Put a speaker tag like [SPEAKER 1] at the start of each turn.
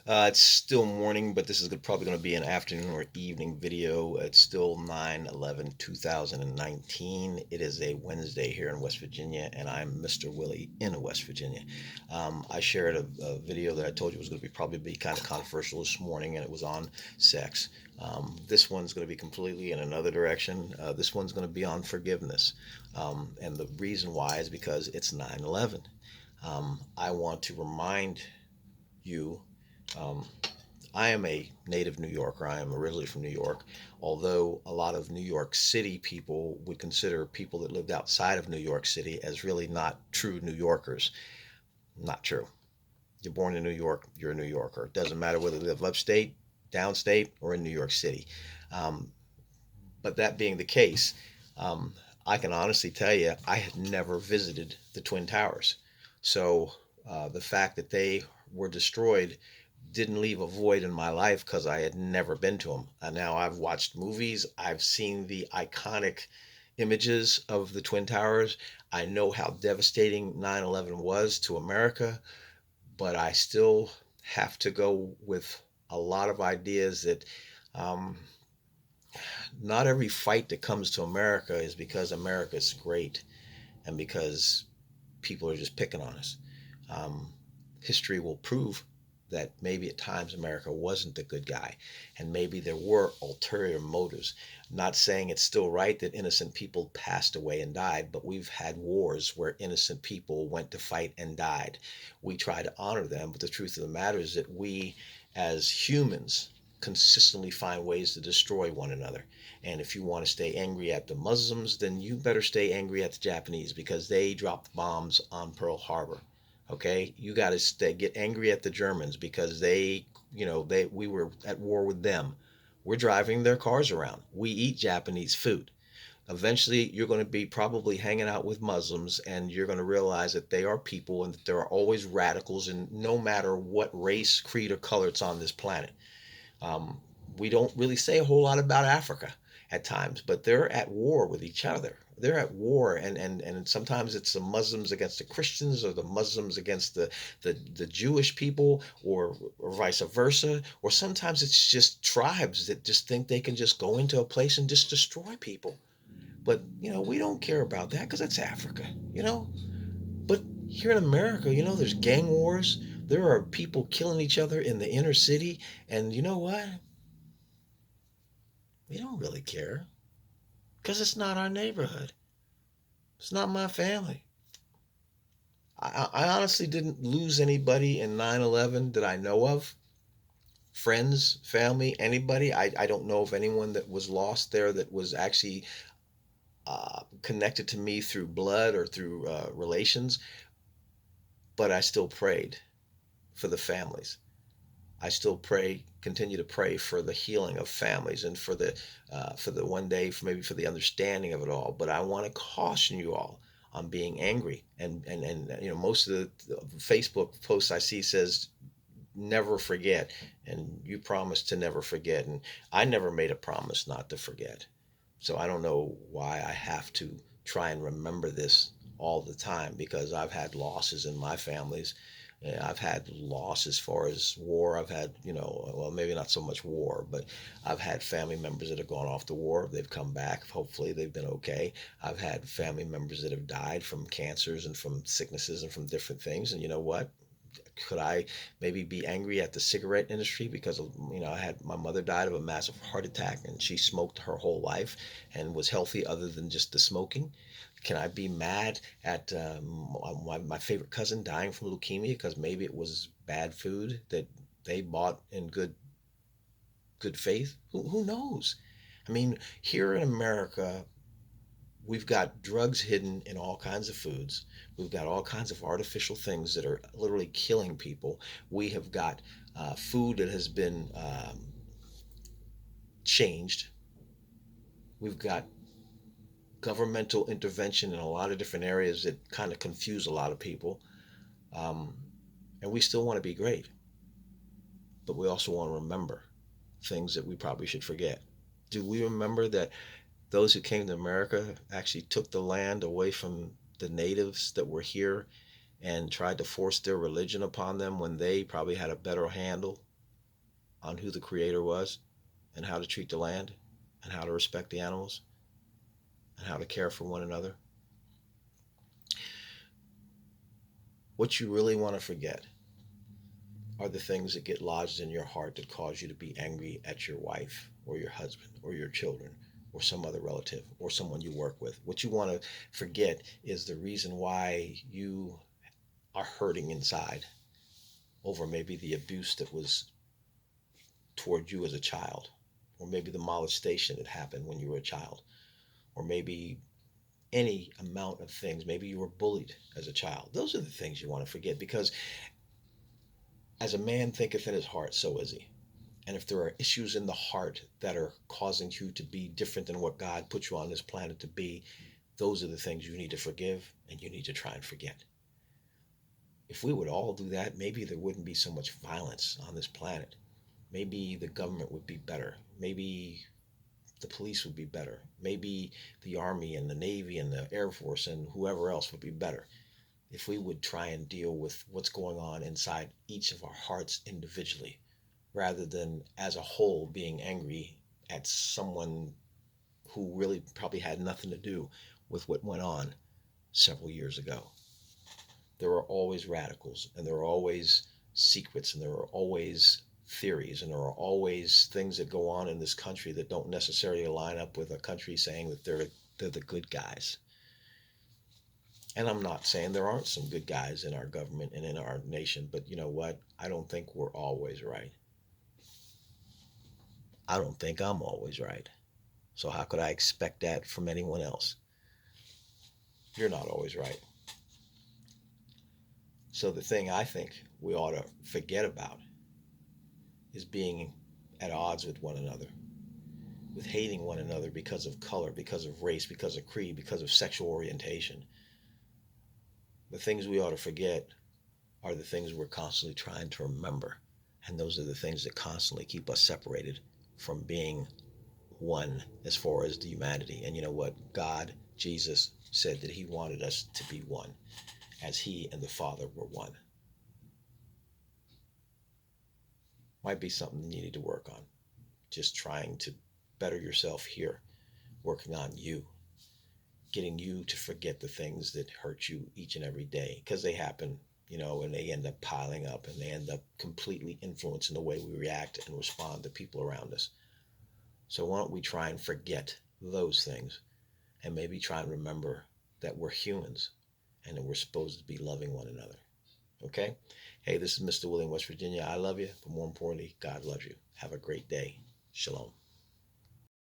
[SPEAKER 1] It's still morning, but this is probably going to be an afternoon or evening video. It's still 9/11/2019. It is a Wednesday here in West Virginia, and I'm Mr. Willie in West Virginia. I shared a video that I told you was going to probably be kind of controversial this morning, and it was on sex. This one's going to be completely in another direction. This one's going to be on forgiveness. And the reason why is because it's 9/11. I want to remind you. Um, I am a native New Yorker. I am originally from New York, although a lot of New York City people would consider people that lived outside of New York City as really not true New Yorkers. Not true. You're born in New York, you're a New Yorker. It doesn't matter whether you live upstate, downstate, or in New York City. Um, but that being the case, um, I can honestly tell you, I had never visited the Twin Towers. So the fact that they were destroyed didn't leave a void in my life because I had never been to them. And now I've watched movies, I've seen the iconic images of the Twin Towers. I know how devastating 9/11 was to America, but I still have to go with a lot of ideas that um, not every fight that comes to America is because America's great and because people are just picking on us. Um, History will prove that maybe at times America wasn't the good guy, and maybe there were ulterior motives. Not saying it's still right that innocent people passed away and died, but we've had wars where innocent people went to fight and died. We try to honor them, but the truth of the matter is that we, as humans, consistently find ways to destroy one another. And if you want to stay angry at the Muslims, then you better stay angry at the Japanese because they dropped bombs on Pearl Harbor. Okay, you got to get angry at the Germans because we were at war with them. We're driving their cars around. We eat Japanese food. Eventually, you're going to be probably hanging out with Muslims, and you're going to realize that they are people and that there are always radicals, and no matter what race, creed, or color it's on this planet. Um, we don't really say a whole lot about Africa at times, but they're at war with each other. They're at war, and sometimes it's the Muslims against the Christians, or the Muslims against the Jewish people, or vice versa. Or sometimes it's just tribes that just think they can just go into a place and just destroy people. But we don't care about that because it's Africa. But here in America, there's gang wars. There are people killing each other in the inner city, and you know what? We don't really care because it's not our neighborhood. It's not my family. I honestly didn't lose anybody in 9/11 that I know of. Friends, family, anybody. I don't know of anyone that was lost there that was actually connected to me through blood or through relations, but I still prayed for the families. I still continue to pray for the healing of families and for the one day, maybe for the understanding of it all. But I want to caution you all on being angry. And most of the Facebook posts I see says never forget, and you promised to never forget, and I never made a promise not to forget. So I don't know why I have to try and remember this all the time because I've had losses in my families. I've had loss as far as war. I've had, well, maybe not so much war, but I've had family members that have gone off to war. They've come back. Hopefully, they've been okay. I've had family members that have died from cancers and from sicknesses and from different things. And you know what? Could I maybe be angry at the cigarette industry because I had my mother died of a massive heart attack and she smoked her whole life and was healthy other than just the smoking? Can I be mad at my favorite cousin dying from leukemia because maybe it was bad food that they bought in good faith? Who knows? I mean, here in America, we've got drugs hidden in all kinds of foods. We've got all kinds of artificial things that are literally killing people. We have got food that has been changed. We've got governmental intervention in a lot of different areas that kind of confuse a lot of people. Um, and we still want to be great, but we also want to remember things that we probably should forget. Do we remember that those who came to America actually took the land away from the natives that were here and tried to force their religion upon them when they probably had a better handle? on who the creator was and how to treat the land and how to respect the animals and how to care for one another. What you really want to forget are the things that get lodged in your heart that cause you to be angry at your wife or your husband or your children or some other relative or someone you work with. What you want to forget is the reason why you are hurting inside over maybe the abuse that was toward you as a child, or maybe the molestation that happened when you were a child, or maybe any amount of things. Maybe you were bullied as a child. Those are the things you want to forget, because as a man thinketh in his heart, so is he. And if there are issues in the heart that are causing you to be different than what God put you on this planet to be, those are the things you need to forgive and you need to try and forget. If we would all do that, maybe there wouldn't be so much violence on this planet. Maybe the government would be better. Maybe the police would be better. Maybe the Army and the Navy and the Air Force and whoever else would be better if we would try and deal with what's going on inside each of our hearts individually, rather than as a whole being angry at someone who really probably had nothing to do with what went on several years ago. There are always radicals, and there are always secrets, and there are always theories, and there are always things that go on in this country that don't necessarily line up with a country saying that they're the good guys. And I'm not saying there aren't some good guys in our government and in our nation, but you know what? I don't think we're always right. I don't think I'm always right. So how could I expect that from anyone else? You're not always right. So the thing I think we ought to forget about is being at odds with one another, with hating one another because of color, because of race, because of creed, because of sexual orientation. The things we ought to forget are the things we're constantly trying to remember. And those are the things that constantly keep us separated from being one as far as the humanity. And you know what? God, Jesus, said that he wanted us to be one as he and the Father were one. Might be something you need to work on. Just trying to better yourself here, working on you, getting you to forget the things that hurt you each and every day, because they happen, and they end up piling up and they end up completely influencing the way we react and respond to people around us. So why don't we try and forget those things and maybe try and remember that we're humans and that we're supposed to be loving one another. Okay? Hey, this is Mr. Willie in West Virginia. I love you, but more importantly, God loves you. Have a great day. Shalom.